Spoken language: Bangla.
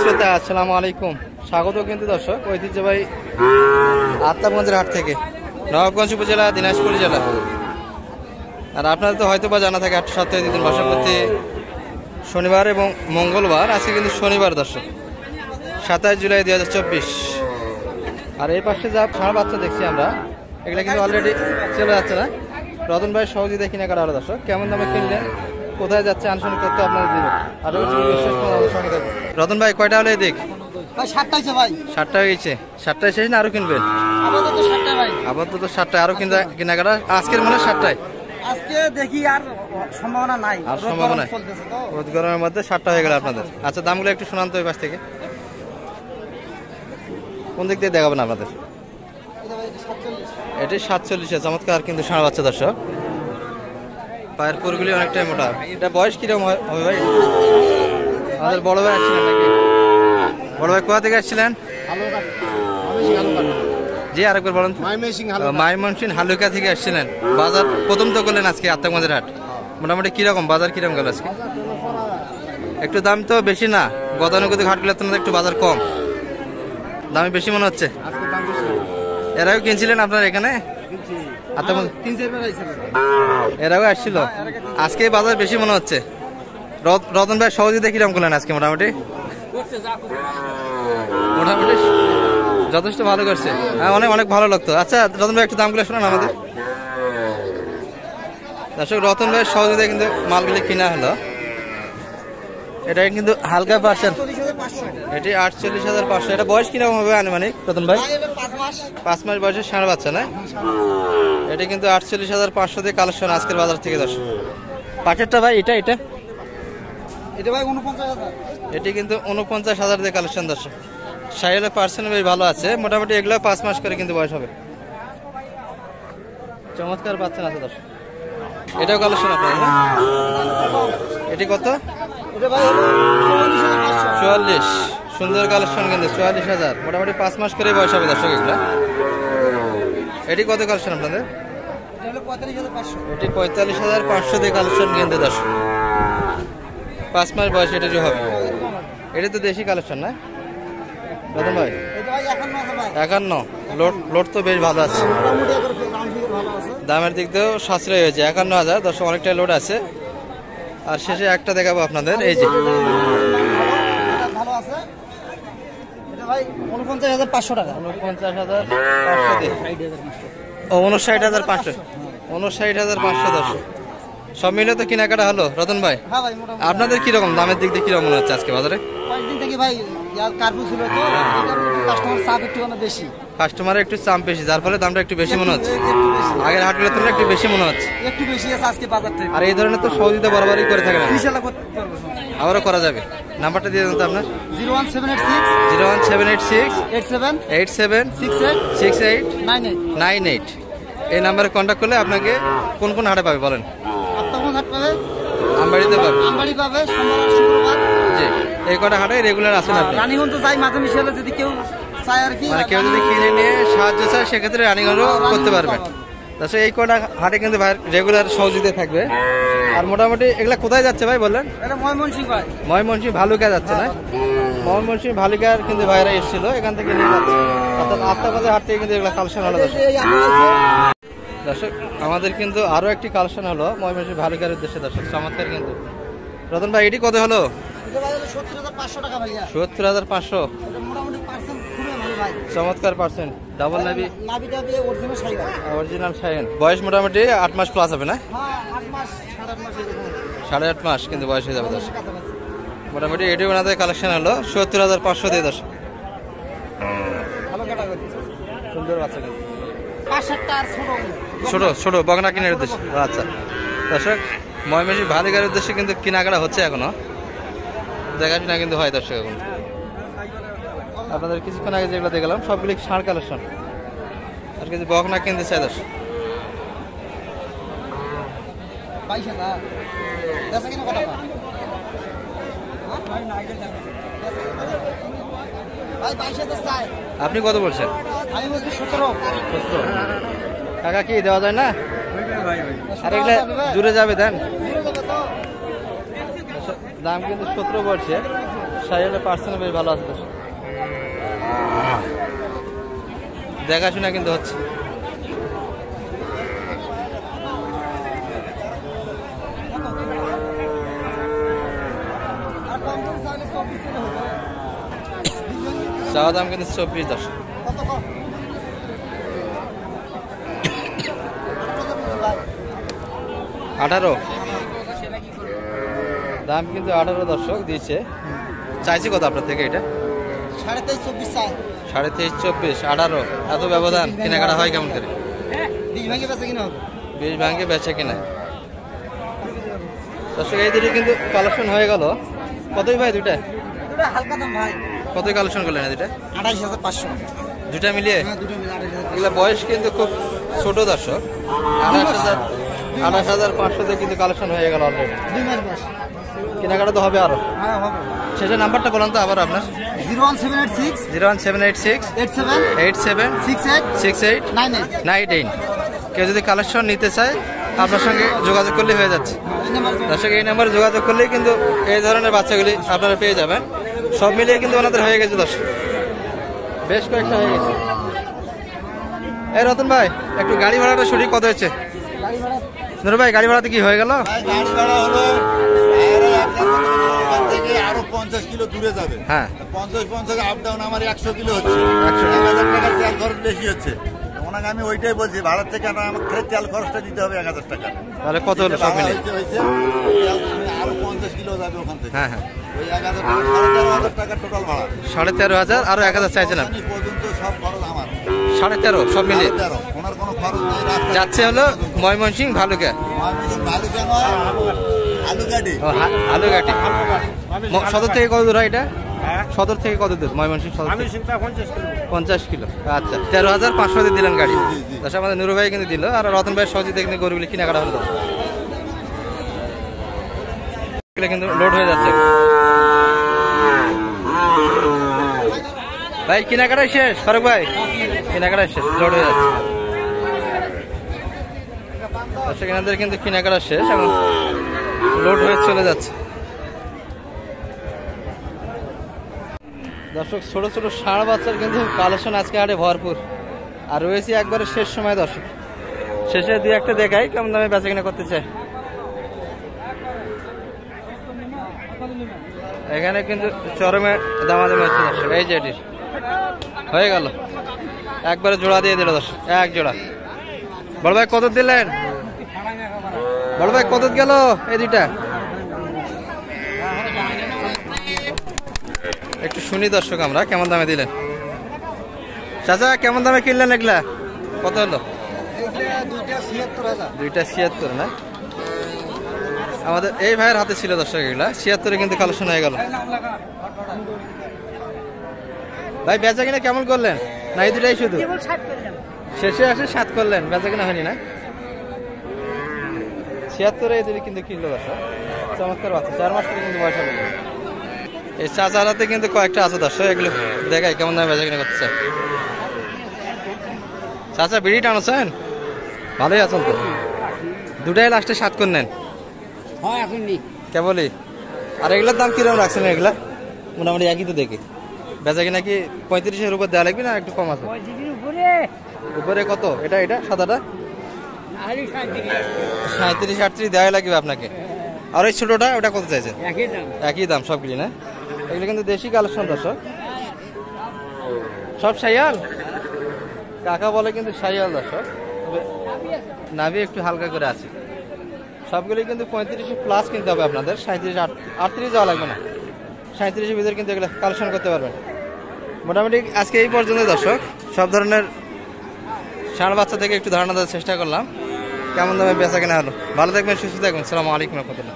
শ্রোতা, আসসালামু আলাইকুম। স্বাগত কিন্তু দর্শক ঐতিহ্যবাহী আত্মাবগঞ্জের হাট থেকে, নবাবগঞ্জ উপজেলা, দিনাজপুর জেলা। আর আপনাদের তো হয়তো বা জানা থাকে, 8 সপ্তাহে 2 দিন বসা প্রতি শনিবার এবং মঙ্গলবার। আজকে কিন্তু শনিবার দর্শক, 27 জুলাই 2024। আর এই পাশে যা ষাঁড় বাচ্চা দেখছি আমরা, এগুলো কিন্তু অলরেডি চলে যাচ্ছে না। রতন ভাই সহজে কিনা কাটা হলো দর্শক। কেমন দামে কিনলেন, কোথায় যাচ্ছে, আনুষ্ঠানিক তথ্য আপনাদের দিব। আর রতন ভাই কয়টা হলো এদিক? ভাই 7টা হয়েছে ভাই। 7টা হয়ে গেছে। 7টায় শেষ না আরো কিনবেন? আপাতত 7টা ভাই। আপাতত 7টা, আরো কেনাকাটা আজকের মনে হয় 7টায়। আজকে দেখি আর সম্ভাবনা নাই, আর সম্ভাবনা নাই, চলতেছে তো রোদ গরমের মধ্যে 7টা হয়ে গেল আপনাদের। আচ্ছা, দামগুলো একটু শোনান তো ওই পাশ থেকে। কোন দিক দিয়ে দেখাবেন আপনাদের? এটি 47। চমৎকার কিন্তু ষাঁড় বাচ্চা দর্শক। পায়ের পুরগুলি অনেকটাই মোটা। এটা বয়স কিরকম হবে ভাই? আমাদের বড় ভাই আসছিলেন নাকি? বড় ভাই কোথা থেকে আসছিলেন? জি, আরেকবার বলেন। ময়মনসিংহ হালুকা থেকে আসছিলেন। বাজার প্রথম তো করলেন আজকে আত্মাবগঞ্জের হাট। মোটামুটি কিরকম বাজার, কিরকম গেল আজকে? একটু দাম তো বেশি না, গতানুগতিক হাটগুলো তো একটু বাজার কম, দামে বেশি মনে হচ্ছে। এরাও কিনছিলেন আপনার এখানে? এরাও আসছিল। আজকে বাজার বেশি মনে হচ্ছে। রতন ভাই সহযোগিতা কিরকম করলেন আজকে? মোটামুটি যথেষ্ট ভালো করছে। হ্যাঁ, অনেক অনেক ভালো লাগতো। আচ্ছা রতন ভাই, একটু দামগুলো শোনান আমাদের। দর্শক, রতন ভাইয়ের সহযোগিতা কিন্তু মালগুলি কিনা হলো। এটা কিন্তু হালকা পার্সেন্ট, এটি 48,500। এটা বয়স কিরকম হবে আনুমানিক রতন ভাই? 5 মাস বয়সের ষাঁড় বাচ্চা না? এটি কিন্তু 48,500 দিয়ে কালেকশন আজকের বাজার থেকে দর্শক। পাটেরটা ভাই, এটা এটা এটা ভাই 49,000। এটি কিন্তু 49,000 দিয়ে কালেকশন দর্শক। 60% বেশ ভালো আছে মোটামুটি। এগুলো 5 মাস করে কিন্তু বয়স হবে। চমৎকার বাচ্চা আছে দর্শক। এটাও কালেকশন আপনার? এটি কত? এটা ভাই 44। সুন্দর কালেকশন কিন্তু 44,000, মোটামুটি 5 মাস করে বয়স হবে দর্শক এগুলো। এটি কত কালেকশন আপনাদের? এটা 45,500। এটি 45,500 দিয়ে কালেকশন কিন্তু দর্শক। 5 মাস বয়স এটারই হবে। এটা তো দেশি কালেকশন না রতন ভাই? এটা ভাই 51 ভাই। 51। লোড তো বেশ ভালো আছে, মোটামুটি একবার দাম ফিগার ভালো আছে। দামের দিক দিয়েও সাশ্রয় হয়েছে। 51,000 দর্শক, অনেকটা লোড আছে। আর শেষে একটা দেখাবো আপনাদের, এই যে ভালো আছে। এটা ভাই 49,500 টাকা। 49,500 দিয়ে। ও 59,500। 59,500 দর্শক। সব মিলে তো কেনাকাটা হলো রতন ভাই। হ্যাঁ ভাই, মোটামুটি। আপনাদের কিরকম দামের দিক দিয়ে কিরকম মনে হচ্ছে আজকে বাজারে? কয়েকদিন থেকে ভাই কার্পু ছিল তো, কাস্টমার চাপ একটু বেশি, কাস্টমারের একটু চাপ বেশি, যার ফলে দামটা একটু বেশি মনে হচ্ছে। আগের হাটগুলোর তুলনায় একটু বেশি মনে হচ্ছে। একটু বেশি আছে আজকে বাজার থেকে। আর এই ধরনের তো সহযোগিতা বরাবরই করে থাকে না, ইনশাআল্লাহ করতে পারবো, আবারও করা যাবে। নাম্বারটা দিয়ে দেন তো আপনার। 01786 01786 87 87 68 68 98। 98। এই নাম্বারে কন্ট্যাক্ট করলে আপনাকে কোন কোন হাটে পাবে বলেন? আত্মাবগঞ্জ হাট পাবে, আমবাড়িতে পাবে, আমবাড়ি পাবে, সোমবার আর শুক্রবার। জি, এই কটা হাটে রেগুলার আছেন আপনি? রানীগঞ্জ তো যাই মাঝে মিশালে, যদি কেউ চায় আর কি, মানে কেউ যদি কিনে নিয়ে সাহায্য চায় সেক্ষেত্রে রানীগঞ্জও করতে পারবেন। তাছাড়া এই কটা হাটে কিন্তু ভাই রেগুলার সহযোগিতা থাকবে। আর মোটামুটি এগুলা কোথায় যাচ্ছে ভাই বললেন? এটা ময়মনসিংহ ভাই। ময়মনসিংহ ভালুকা যাচ্ছে না? ময়মনসিংহ ভালুকার কিন্তু ভাইরা এসেছিল, এখান থেকে নিয়ে যাচ্ছে। অর্থাৎ আত্মাবাজার হাট থেকে কিন্তু এগুলা কালেকশন হলো দর্শক। আমাদের কিন্তু আরো একটি কালেকশন হলো ময়মনসিংহ ভালুকার উদ্দেশ্যে দর্শক। চমৎকার কিন্তু রতন ভাই, এটি কত হলো? 70,500 টাকা ভাইয়া। 70,500। এটা মোটামুটি পার্সেন্ট খুবই ভালো ভাই। চমৎকার পার্সেন্ট, ডাবল নাভি, নাভিটা দিয়ে অরিজিনাল শাইওয়াল। Original shine. বয়স মোটামুটি 8 মাস প্লাস হবে না? হ্যাঁ, 8 মাস 8.5 মাস এরকম। 8.5 মাস কিন্তু বয়স হয়ে যাবে দর্শক। মোটামুটি এটি ওনাদের কালেকশন হলো 70,500 দিয়ে দর্শক। ভালো ক্যাটাগরি, সুন্দর বাচ্চা কিন্তু। 5-7টা আর ছোট ছোট বগনা কিনার উদ্দেশ্যে। আচ্ছা দর্শক, ময়মনসিংহ ভালুকার উদ্দেশ্যে কিন্তু কেনাকাটা হচ্ছে এখনো, দেখাশোনা কিন্তু হয় দর্শক। এখন আপনাদের কিছুক্ষণ আগে যেগুলো দেখলাম সবগুলি ষাঁড় কালেকশন। আর কিছু বগনা কিনতে চাই দর্শক। 22,000 দেশে কিনা কত টাকা? ভাই 22,000 চাই। আপনি কত বলছেন? আমি বলছি 17। টাকা কি দেওয়া যায় না? আর এগুলো জুড়ে যাবে দেন। দাম কিন্তু 17 বলছে, শাহিওয়ালের পার্সেন্ট বেশ ভালো আছে দর্শক। দেখাশোনা কিন্তু হচ্ছে। চাওয়া দাম কিন্তু 24 দর্শক। আঠারো দাম কিন্তু 18 দর্শক দিয়েছে। চাইছি কত আপনার থেকে এটা? 23.5 24 চাই। 23.5 24 18 এত ব্যবধান কেনাকাটা হয় কেমন করে? 20 ভাঙে বেচা কিনা হবে। 20 ভাঙে বেচা কিনা দর্শক। এই দিকে কিন্তু কালেকশন হয়ে গেল। কতই ভাই দুইটা? দুটো হালকা দাম ভাই। কতই কালেকশন করলেন দুইটা? 28500। দুইটা মিলিয়ে? হ্যাঁ দুটো মিলে 28000। এগুলা বয়স কিন্তু খুব ছোট দর্শক। 28,500 কিন্তু কালেকশন হয়ে গেল অলরেডি। 2 মাস বয়স। কেনাকাটা তো হবে আরো। হ্যাঁ হবে। শেষে নাম্বারটা বলেন তো আবার আপনার। 01786 01786 87 87 68 68 98। 98। কেউ যদি কালেকশন নিতে চায় আপনার সঙ্গে যোগাযোগ করলেই হয়ে যাচ্ছে এই নাম্বার দর্শক। এই নাম্বারে যোগাযোগ করলেই কিন্তু এই ধরনের বাচ্চাগুলি আপনারা পেয়ে যাবেন। সব মিলিয়ে কিন্তু ওনাদের হয়ে গেছে দর্শক, বেশ কয়েকটা হয়ে গেছে। এই রতন ভাই একটু গাড়ি ভাড়াটা সঠিক কত হয়েছে? গাড়ি ভাড়া নুর ভাই গাড়ি ভাড়াতে কি হয়ে গেল? গাড়ি ভাড়া হলো এখান থেকে আরো 50 কিলো দূরে যাবে। হ্যাঁ 50 আপ ডাউন আমার 100 কিলো হচ্ছে। 100 1000 টাকার তেল খরচ বেশি হচ্ছে। ওনাকে আমি ওইটাই বলছি, ভাড়ার থেকে আমার খালি তেল খরচটা দিতে হবে 1000 টাকা। তাহলে কত হলো সব ভাড়া মিলে? হয়েছে আরো 50 কিলো যাবে ওখান থেকে। হ্যাঁ হ্যাঁ ওই 1000 টাকা 13,500 টাকা টোটাল ভাড়া। 13,500 আরো 1000 চাইছিলাম। এই পর্যন্ত সব খরচ আমার 13.5 সব মিলিয়ে 13,500। ওনার কোনো খরচ নেই। রাস্তা যাচ্ছে হলো ময়মনসিংহ ভালুকা। ভালুকা নয়, আলুগাড়ি। ও আলুঘাটি। সদর থেকে কত দূর হয় এটা? সদর থেকে কত দূর ময়মনসিংহ সদর থেকে? 50 কিলো। আচ্ছা 13,500 দিয়ে দিলেন গাড়ি দশ। আমাদের নুরু ভাই কিন্তু দিল, আর রতন ভাইয়ের সহযোগিতা কিন্তু গরুগুলি কেনাকাটা হলো। কিন্তু লোড হয়ে যাচ্ছে ভাই। কেনাকাটাই শেষ ফারুক ভাই, কেনাকাটাই শেষ, লোড হয়ে যাচ্ছে দর্শক। এনাদের কিন্তু কেনাকাটা শেষ, এখন লোড হয়ে চলে যাচ্ছে দর্শক। ছোট ছোট ষাঁড় বাচ্চার কিন্তু কালেকশন আজকে হাটে ভরপুর, আর রয়েছে একবারে শেষ সময় দর্শক। শেষে দুই একটা দেখাই কেমন দামে বেচা কিনা করতে চায়। এখানে কিন্তু চরমে দামাদামি হচ্ছে দর্শক। এই যে এটির হয়ে গেল, একবারে জোড়া দিয়ে দিল দর্শক, এক জোড়া। বড় ভাই কত দিলেন? বড় ভাই কত গেল এই দুইটা? একটু শুনি দর্শক আমরা কেমন দামে দিলেন। চাচা কেমন দামে কিনলেন এগুলা? কত হলো? দুইটা 76 না? আমাদের এই ভাইয়ের হাতে ছিল দর্শক এগুলা 76-এ কিন্তু কালেকশন হয়ে গেল। ভাই বেচা কিনা কেমন করলেন? না এই দুটাই শুধু শেষে আসে 7 করলেন, বেচা কিনা হয়নি না? 76-এ এই দুটি কিন্তু কিনলো দর্শক। চমৎকার বাচ্চা, 4 মাস করে কিন্তু বয়স হবে। এই চাচার হাতে কিন্তু কয়েকটা আছে দর্শক, এগুলো দেখাই কেমন দামে বেচা কিনা করতে চায়। চাচা বিড়ি টানছেন? ভালোই আছেন তো? দুটাই লাস্টে 7 করে নেন কেবলই। আর এগুলোর দাম কিরকম রাখছেন? এগুলা মোটামুটি একই তো দেখি। বেচা কিনা কি 35-এর উপর দেওয়া লাগবে না একটু কম আছে? উপরে কত? এটা এটা সাদাটা 37-38 দেওয়া লাগবে আপনাকে। আর ওই ছোটটা ওটা কত চাইছেন? একই দাম সবগুলি না? এগুলো কিন্তু দেশি কালেকশন দর্শক, সব শাইয়াল। কাকা বলে কিন্তু শাইয়াল দর্শক, তবে নাভি একটু হালকা করে আছে। সবগুলি কিন্তু 35+ কিনতে হবে আপনাদের। 37-38 যাওয়া লাগবে না, 37-এর ভিতরে কিন্তু এগুলো কালেকশন করতে পারবেন। মোটামুটি আজকে এই পর্যন্ত দর্শক। সব ধরনের ষাঁড় বাচ্চা থেকে একটু ধারণা দেওয়ার চেষ্টা করলাম, কেমন দামে বেচা কেনা হলো। ভালো থাকবেন, সুস্থ থাকবেন। আসসালামু আলাইকুম রহমতুল্লাহ।